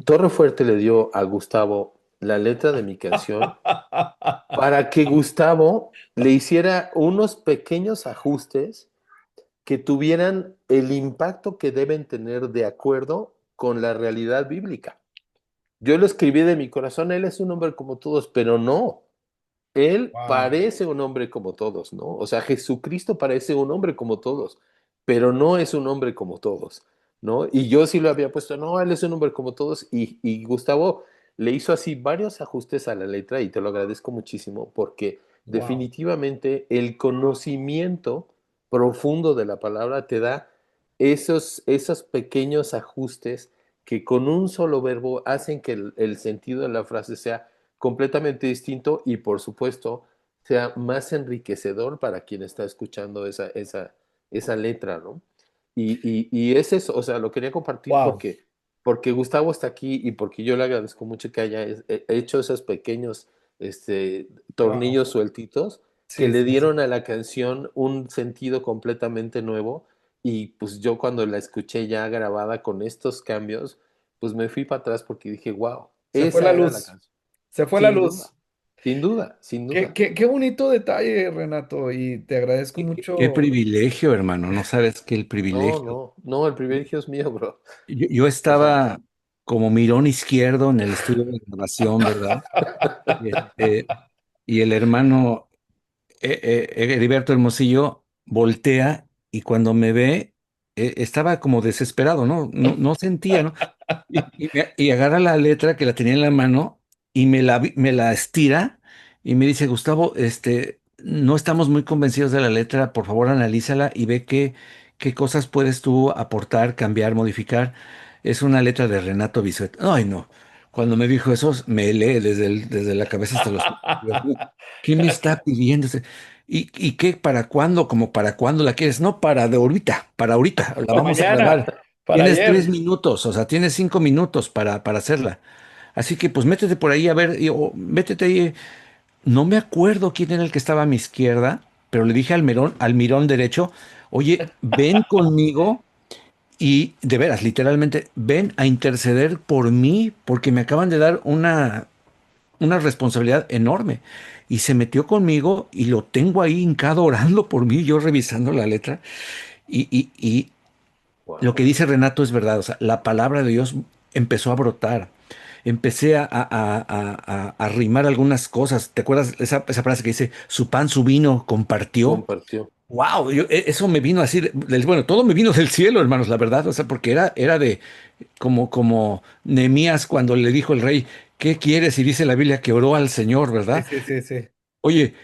Torre Fuerte le dio a Gustavo la letra de mi canción para que Gustavo le hiciera unos pequeños ajustes que tuvieran el impacto que deben tener de acuerdo con la realidad bíblica. Yo lo escribí de mi corazón, él es un hombre como todos, pero no. Él Wow, parece un hombre como todos, ¿no? O sea, Jesucristo parece un hombre como todos, pero no es un hombre como todos, ¿no? Y yo sí lo había puesto, no, él es un hombre como todos, y Gustavo le hizo así varios ajustes a la letra y te lo agradezco muchísimo porque wow. definitivamente el conocimiento profundo de la palabra te da esos pequeños ajustes que con un solo verbo hacen que el sentido de la frase sea completamente distinto y por supuesto sea más enriquecedor para quien está escuchando esa letra, ¿no? Y es eso, o sea, lo quería compartir Wow. porque Gustavo está aquí y porque yo le agradezco mucho que haya hecho esos pequeños Wow. tornillos sueltitos que Sí, le sí, sí. dieron a la canción un sentido completamente nuevo y pues yo cuando la escuché ya grabada con estos cambios, pues me fui para atrás porque dije, wow, Se fue la esa era la luz. canción. Se fue la Sin duda, luz. sin duda, sin Qué, duda. qué, qué bonito detalle, Renato, y te agradezco Qué mucho. privilegio, hermano, no sabes qué el No, privilegio. no, no, el privilegio es mío, bro. Yo O sea, estaba como mirón izquierdo en el estudio de grabación, ¿verdad? Este, y el hermano Heriberto Hermosillo voltea y cuando me ve, estaba como desesperado, ¿no? No sentía, ¿no? Y agarra la letra que la tenía en la mano y me la estira y me dice, Gustavo, no estamos muy convencidos de la letra, por favor analízala y ve qué cosas puedes tú aportar, cambiar, modificar. Es una letra de Renato Bisuet. Ay, no. Cuando me dijo eso, me lee desde la cabeza hasta los pies. Dios mío, ¿qué me está pidiendo? ¿Y qué, para cuándo? ¿Como para cuándo la quieres? No, para de ahorita, para ahorita, la Para vamos a mañana, grabar. para Tienes tres ayer. minutos, o sea, tienes 5 minutos para hacerla. Así que pues métete por ahí a ver, o métete ahí. No me acuerdo quién era el que estaba a mi izquierda, pero le dije al mirón derecho, oye, ven conmigo y de veras, literalmente, ven a interceder por mí porque me acaban de dar una responsabilidad enorme. Y se metió conmigo y lo tengo ahí hincado orando por mí, yo revisando la letra. Y lo que wow. dice Renato es verdad, o sea, la palabra de Dios empezó a brotar. Empecé a rimar algunas cosas. ¿Te acuerdas esa frase que dice, su pan, su vino compartió? Compartió. Wow, eso me vino así, bueno, todo me vino del cielo, hermanos, la verdad, o sea, porque era de como Nehemías cuando le dijo el rey, ¿qué quieres? Y dice la Biblia que oró al Señor, Sí, ¿verdad? sí, sí, sí. Oye,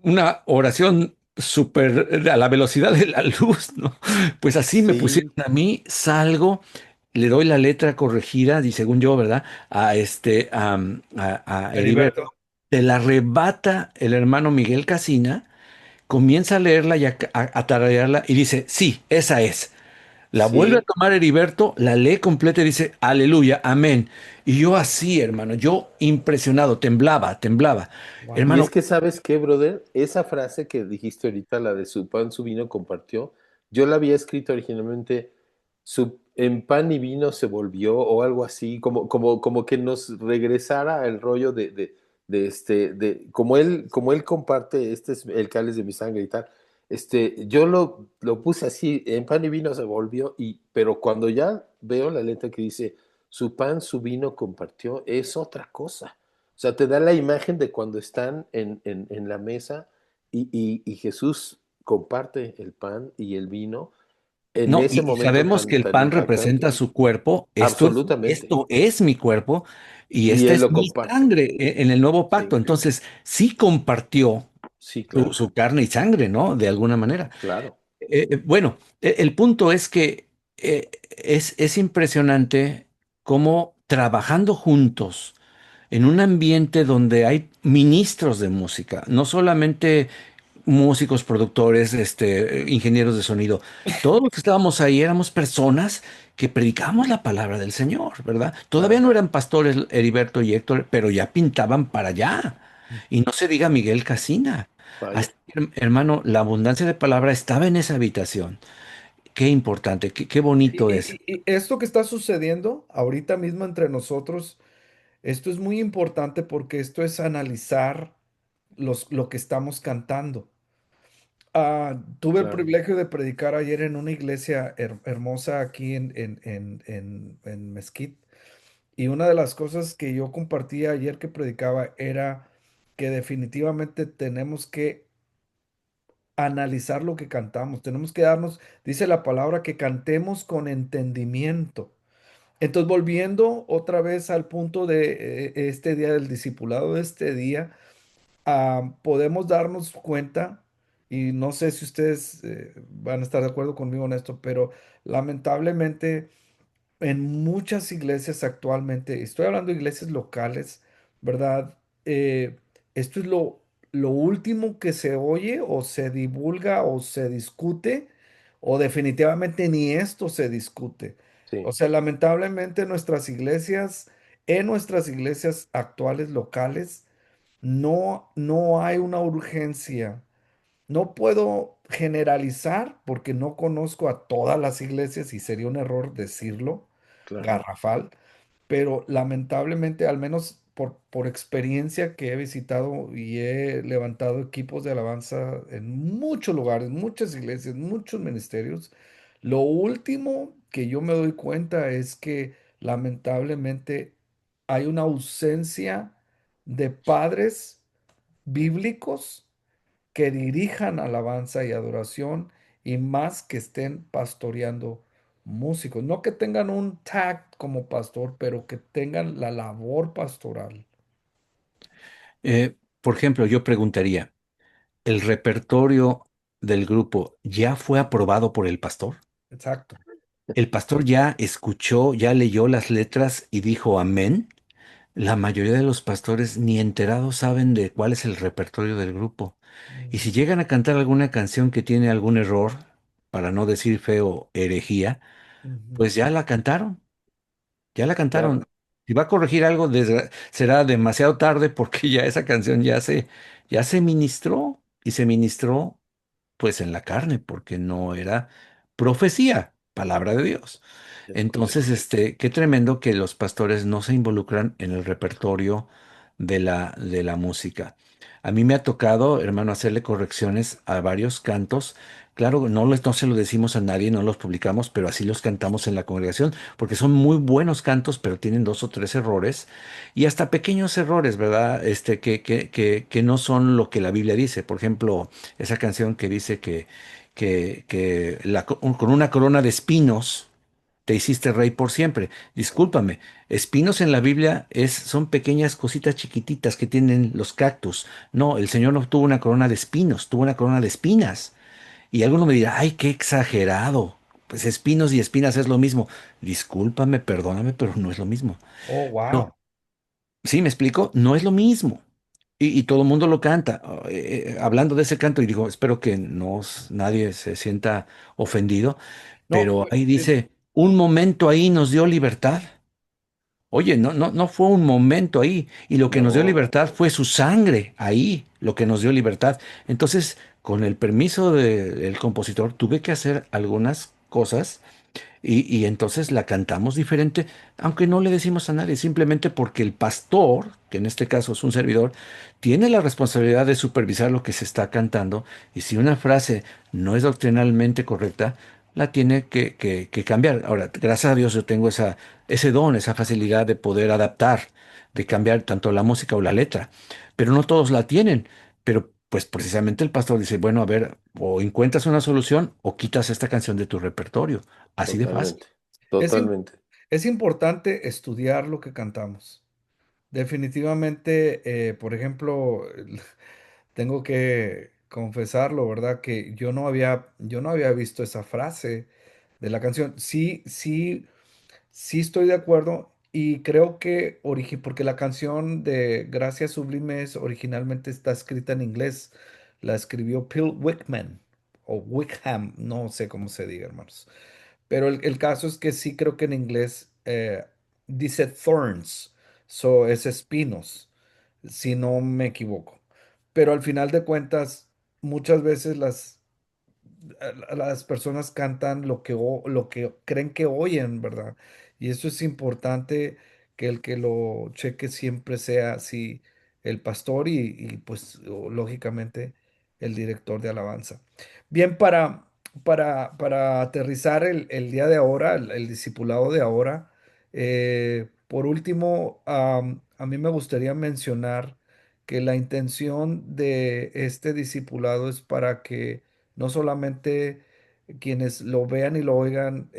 una oración súper a la velocidad de la luz, ¿no? Pues así me pusieron Sí, a mí, salgo, le doy la letra corregida, y según yo, ¿verdad? A Heriberto. Heriberto. Se la arrebata el hermano Miguel Casina, comienza a leerla y a tararearla y dice, sí, esa es. La vuelve a sí. tomar Heriberto, la lee completa y dice, aleluya, amén. Y yo así, hermano, yo impresionado, temblaba, temblaba. Y es Hermano, que, ¿sabes qué, brother? Esa frase que dijiste ahorita, la de su pan, su vino compartió, yo la había escrito originalmente, en pan y vino se volvió, o algo así, como que nos regresara el rollo como él comparte, este es el cáliz de mi sangre y tal. Yo lo puse así, en pan y vino se volvió, pero cuando ya veo la letra que dice, su pan, su vino compartió, es otra cosa. O sea, te da la imagen de cuando están en la mesa y Jesús comparte el pan y el vino. en No, ese y momento sabemos que tan, el tan pan representa impactante. su cuerpo. Absolutamente. Esto es mi cuerpo y Y esta él es lo mi comparte. sangre en el nuevo pacto. Sí, Entonces, sí compartió sí, su, claro, su carne y sangre, ¿no? De alguna manera. claro, Bueno, el punto es que es impresionante cómo trabajando juntos en un ambiente donde hay ministros de música, no solamente músicos, productores, ingenieros de sonido, todos los que estábamos ahí éramos personas que predicábamos la palabra del Señor, ¿verdad? Todavía claro. no eran pastores Heriberto y Héctor, pero ya pintaban para allá. Y no se diga Miguel Casina. Vaya, Así, hermano, la abundancia de palabra estaba en esa habitación. Qué importante, qué bonito es. Y esto que está sucediendo ahorita mismo entre nosotros, esto es muy importante porque esto es analizar lo que estamos cantando. Tuve el claro. privilegio de predicar ayer en una iglesia hermosa aquí en Mesquite. Y una de las cosas que yo compartía ayer que predicaba era que definitivamente tenemos que analizar lo que cantamos. Tenemos que darnos, dice la palabra, que cantemos con entendimiento. Entonces, volviendo otra vez al punto de este día del discipulado, de este día, podemos darnos cuenta, y no sé si ustedes van a estar de acuerdo conmigo en esto, pero lamentablemente en muchas iglesias actualmente, estoy hablando de iglesias locales, ¿verdad? Esto es lo último que se oye o se divulga o se discute, o definitivamente ni esto se discute. O Sí, sea, lamentablemente en nuestras iglesias actuales locales, no hay una urgencia. No puedo generalizar porque no conozco a todas las iglesias y sería un error decirlo, claro. garrafal, pero lamentablemente, al menos por experiencia que he visitado y he levantado equipos de alabanza en muchos lugares, muchas iglesias, muchos ministerios, lo último que yo me doy cuenta es que lamentablemente hay una ausencia de padres bíblicos que dirijan alabanza y adoración y más que estén pastoreando músicos. No que tengan un tag como pastor, pero que tengan la labor pastoral. Por ejemplo, yo preguntaría, ¿el repertorio del grupo ya fue aprobado por el pastor? Exacto. ¿El pastor ya escuchó, ya leyó las letras y dijo amén? La mayoría de los pastores ni enterados saben de cuál es el repertorio del grupo. Y si Ujú, llegan a cantar alguna canción que tiene algún error, para no decir feo, herejía, ujú. pues ya la cantaron, ya la Claro, cantaron. Si va a corregir algo, será demasiado tarde porque ya esa canción ya se ministró y se ministró pues en la carne porque no era profecía, palabra de Dios. es Entonces, correcto. qué tremendo que los pastores no se involucran en el repertorio de la música. A mí me ha tocado, hermano, hacerle correcciones a varios cantos. Claro, no se lo decimos a nadie, no los publicamos, pero así los cantamos en la congregación, porque son muy buenos cantos, pero tienen dos o tres errores y hasta pequeños errores, ¿verdad? Que no son lo que la Biblia dice. Por ejemplo, esa canción que dice que con una corona de espinos te hiciste rey por siempre. Discúlpame, espinos en la Biblia son pequeñas cositas chiquititas que tienen los cactus. No, el Señor no tuvo una corona de espinos, tuvo una corona de espinas. Y alguno me dirá, ay, qué exagerado. Pues espinos y espinas es lo mismo. Discúlpame, perdóname, pero no es lo mismo. Oh, No, wow. ¿sí me explico? No es lo mismo. Y todo el mundo lo canta. Hablando de ese canto, y digo, espero que nadie se sienta ofendido, No, pero ahí dice, un momento ahí nos dio libertad. Oye, no fue un momento ahí. Y lo que nos dio No, libertad fue su sangre ahí, lo que nos dio libertad. Entonces, con el permiso del compositor, tuve que hacer algunas cosas y entonces la cantamos diferente, aunque no le decimos a nadie, simplemente porque el pastor, que en este caso es un servidor, tiene la responsabilidad de supervisar lo que se está cantando y si una frase no es doctrinalmente correcta, la tiene que cambiar. Ahora, gracias a Dios yo tengo ese don, esa facilidad de poder adaptar, de cambiar tanto la música o la letra, pero no todos la tienen. Pero pues precisamente el pastor dice, bueno, a ver, o encuentras una solución o quitas esta canción de tu repertorio. Así de fácil. Totalmente, Es, im- totalmente. es importante estudiar lo que cantamos. Definitivamente, por ejemplo, tengo que confesarlo, ¿verdad? Que yo no había visto esa frase de la canción. Sí, sí, sí estoy de acuerdo y creo que porque la canción de Gracias Sublimes originalmente está escrita en inglés. La escribió Phil Wickham o Wickham, no sé cómo se diga, hermanos. Pero el caso es que sí creo que en inglés dice thorns, so es espinos, si no me equivoco. Pero al final de cuentas, muchas veces las personas cantan lo que creen que oyen, ¿verdad? Y eso es importante que el que lo cheque siempre sea así el pastor y, pues lógicamente el director de alabanza. Bien, para aterrizar el día de ahora, el discipulado de ahora, por último, a mí me gustaría mencionar que la intención de este discipulado es para que no solamente quienes lo vean y lo oigan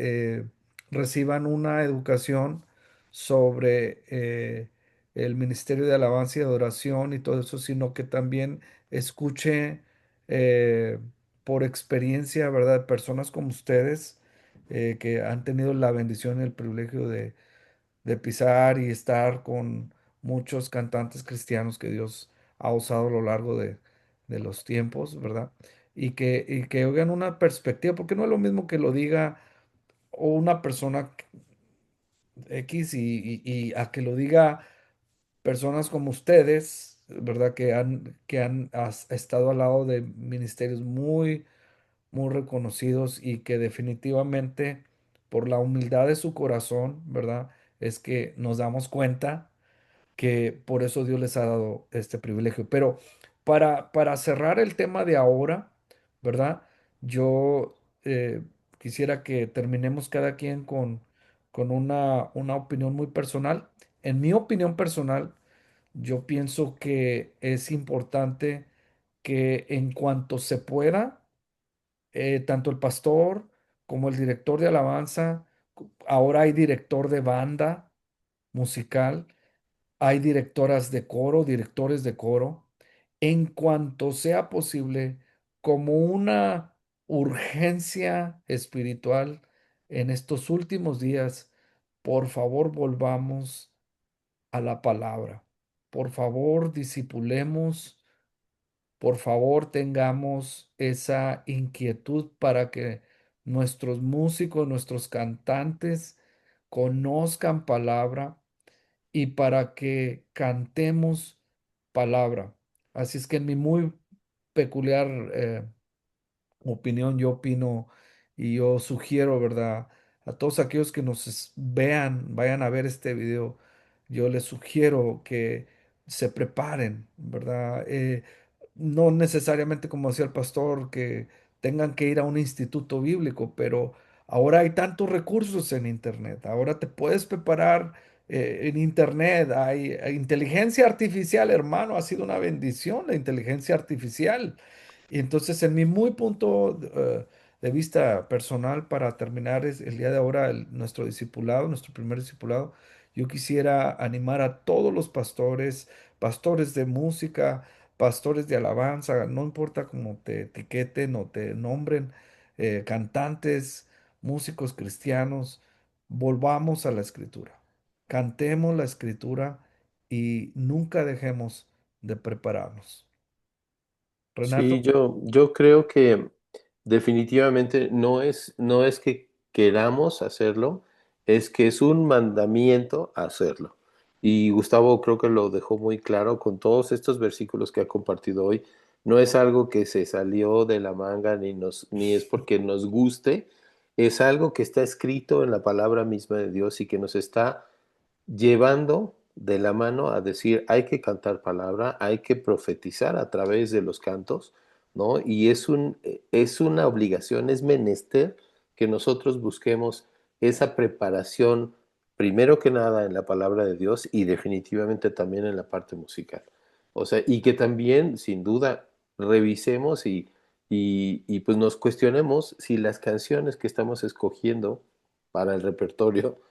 reciban una educación sobre el ministerio de alabanza y adoración y todo eso, sino que también escuche eh, por experiencia, ¿verdad? Personas como ustedes que han tenido la bendición y el privilegio de pisar y estar con muchos cantantes cristianos que Dios ha usado a lo largo de los tiempos, ¿verdad? Y que oigan una perspectiva, porque no es lo mismo que lo diga o una persona X y a que lo diga personas como ustedes, ¿verdad? Que han estado al lado de ministerios muy reconocidos y que definitivamente por la humildad de su corazón, ¿verdad? Es que nos damos cuenta que por eso Dios les ha dado este privilegio. Pero para cerrar el tema de ahora, ¿verdad? Yo quisiera que terminemos cada quien con una opinión muy personal. En mi opinión personal, yo pienso que es importante que en cuanto se pueda, tanto el pastor como el director de alabanza, ahora hay director de banda musical, hay directoras de coro, directores de coro, en cuanto sea posible, como una urgencia espiritual en estos últimos días, por favor volvamos a la palabra. Por favor, discipulemos. Por favor, tengamos esa inquietud para que nuestros músicos, nuestros cantantes conozcan palabra y para que cantemos palabra. Así es que en mi muy peculiar opinión, yo opino y yo sugiero, ¿verdad? A todos aquellos que vean, vayan a ver este video, yo les sugiero que se preparen, ¿verdad? No necesariamente, como decía el pastor, que tengan que ir a un instituto bíblico, pero ahora hay tantos recursos en Internet. Ahora te puedes preparar en Internet. Hay inteligencia artificial, hermano, ha sido una bendición la inteligencia artificial. Y entonces, en mi muy punto de vista personal, para terminar el día de ahora nuestro discipulado, nuestro primer discipulado, yo quisiera animar a todos los pastores, pastores de música, pastores de alabanza, no importa cómo te etiqueten o te nombren, cantantes, músicos cristianos, volvamos a la escritura, cantemos la escritura y nunca dejemos de prepararnos. Sí, Renato. yo creo que definitivamente no es que queramos hacerlo, es que es un mandamiento hacerlo. Y Gustavo creo que lo dejó muy claro con todos estos versículos que ha compartido hoy. No es algo que se salió de la manga ni es porque nos guste, es algo que está escrito en la palabra misma de Dios y que nos está llevando de la mano a decir, hay que cantar palabra, hay que profetizar a través de los cantos, ¿no? Y es una obligación, es menester que nosotros busquemos esa preparación, primero que nada en la palabra de Dios y definitivamente también en la parte musical. O sea, y que también, sin duda, revisemos y pues nos cuestionemos si las canciones que estamos escogiendo para el repertorio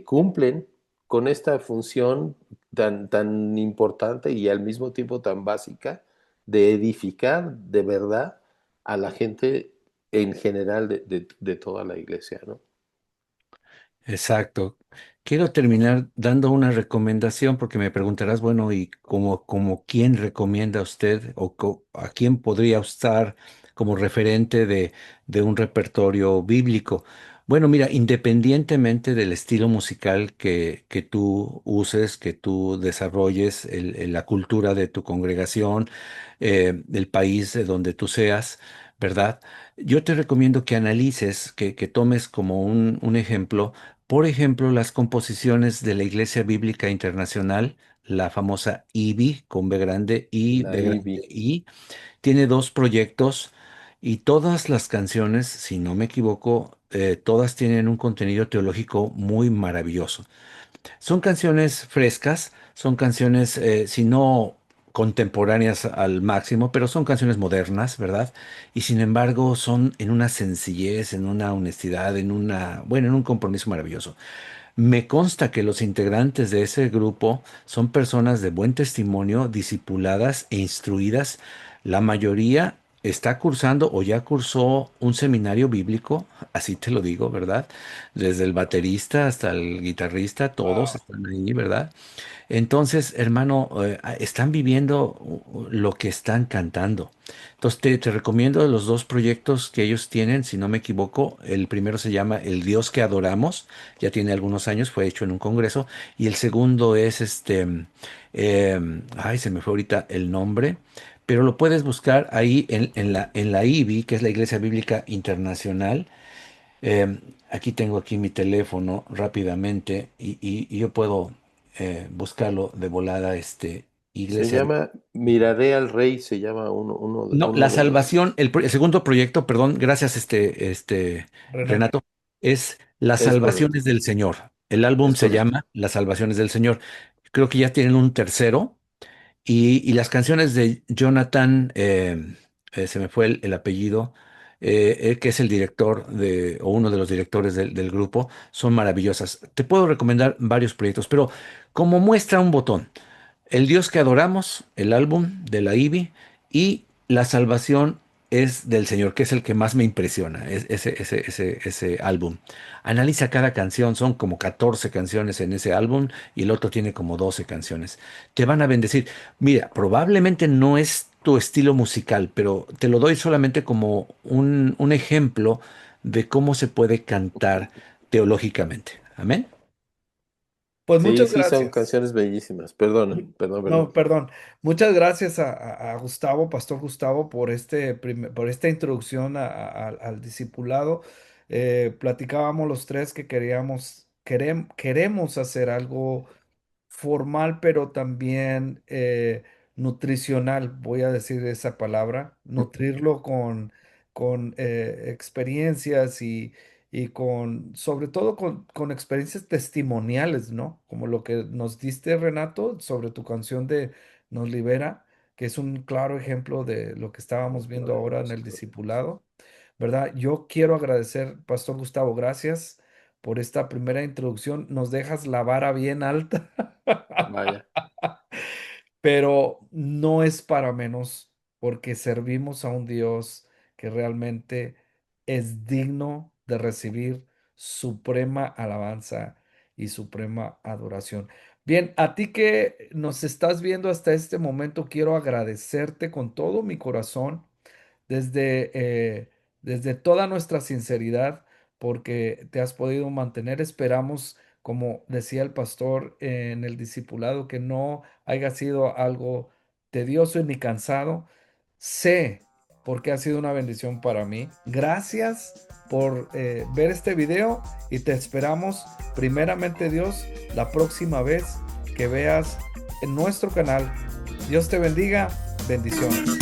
cumplen con esta función tan importante y al mismo tiempo tan básica de edificar de verdad a la gente en general de toda la iglesia, ¿no? Exacto. Quiero terminar dando una recomendación porque me preguntarás, bueno, ¿y como quién recomienda usted o a quién podría usar como referente de un repertorio bíblico? Bueno, mira, independientemente del estilo musical que tú uses, que tú desarrolles, la cultura de tu congregación, el país de donde tú seas, ¿verdad? Yo te recomiendo que analices, que tomes como un ejemplo, por ejemplo, las composiciones de la Iglesia Bíblica Internacional, la famosa IBI con B grande y La B IBI. grande I, tiene dos proyectos y todas las canciones, si no me equivoco, todas tienen un contenido teológico muy maravilloso. Son canciones frescas, son canciones, si no contemporáneas al máximo, pero son canciones modernas, ¿verdad? Y sin embargo son en una sencillez, en una honestidad, bueno, en un compromiso maravilloso. Me consta que los integrantes de ese grupo son personas de buen testimonio, discipuladas e instruidas. La mayoría está cursando o ya cursó un seminario bíblico, así te lo digo, ¿verdad? Desde el baterista hasta el guitarrista, todos Wow. están ahí, ¿verdad? Entonces, hermano, están viviendo lo que están cantando. Entonces, te recomiendo los dos proyectos que ellos tienen, si no me equivoco. El primero se llama El Dios que adoramos, ya tiene algunos años, fue hecho en un congreso. Y el segundo es ay, se me fue ahorita el nombre, pero lo puedes buscar ahí en la IBI, que es la Iglesia Bíblica Internacional. Aquí tengo aquí mi teléfono rápidamente y yo puedo buscarlo de volada, Se Iglesia. llama Miraré al Rey, se llama No, uno la de los... salvación, el segundo proyecto, perdón, gracias, René. Renato, es Las Es correcto, Salvaciones del Señor. El álbum es se correcto. llama Las Salvaciones del Señor. Creo que ya tienen un tercero. Y las canciones de Jonathan, se me fue el apellido, que es el director o uno de los directores del grupo, son maravillosas. Te puedo recomendar varios proyectos, pero como muestra un botón, El Dios que adoramos, el álbum de la IBI, y La Salvación es del Señor, que es el que más me impresiona, ese álbum. Analiza cada canción, son como 14 canciones en ese álbum y el otro tiene como 12 canciones. Te van a bendecir. Mira, probablemente no es tu estilo musical, pero te lo doy solamente como un ejemplo de cómo se puede cantar teológicamente. Amén. Pues Sí, muchas sí, son gracias. canciones bellísimas. Perdona, perdón, perdón. No, perdón. Muchas gracias a Gustavo, Pastor Gustavo, por por esta introducción al discipulado. Platicábamos los tres que queremos hacer algo formal, pero también nutricional, voy a decir esa palabra, nutrirlo con experiencias y sobre todo con experiencias testimoniales, ¿no? Como lo que nos diste, Renato, sobre tu canción de Nos Libera, que es un claro ejemplo de lo que estábamos viendo ahora en el discipulado, ¿verdad? Yo quiero agradecer, Pastor Gustavo, gracias por esta primera introducción. Nos dejas la vara bien alta. Vaya. Pero no es para menos porque servimos a un Dios que realmente es digno de recibir suprema alabanza y suprema adoración. Bien, a ti que nos estás viendo hasta este momento, quiero agradecerte con todo mi corazón desde, desde toda nuestra sinceridad, porque te has podido mantener. Esperamos, como decía el pastor en el discipulado, que no haya sido algo tedioso ni cansado. Sé porque ha sido una bendición para mí. Gracias por ver este video y te esperamos, primeramente Dios, la próxima vez que veas en nuestro canal. Dios te bendiga. Bendiciones.